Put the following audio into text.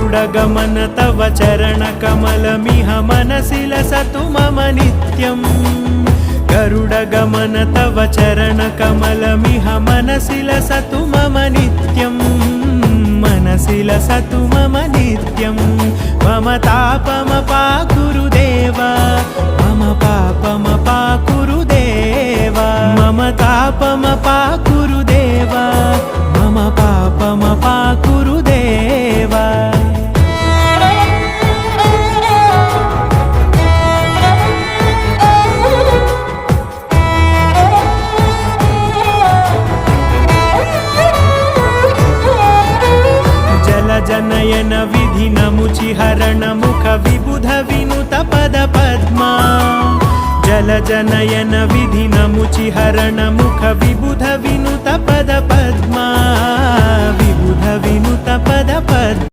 गरुडगमन तव चरणकमलमिह मनसि लसतु मम नित्यम् गरुडगमन तव चरणकमलमिह मनसि लसतु मम नित्यम् मनसि लसतु मम नित्यम् मम तापमपाकुरु देव मम पापमपाकुरु देव मम तापमपाकुरु देव मम पापमपाकुरु देव जनयन विधिनमुचिहरण मुख विबुध विनुत पद पद्मा जल जनयन विधिनमुचिहरण मुख विबुध विनुत पद पद्मा विबुध विनुत पद पद्मा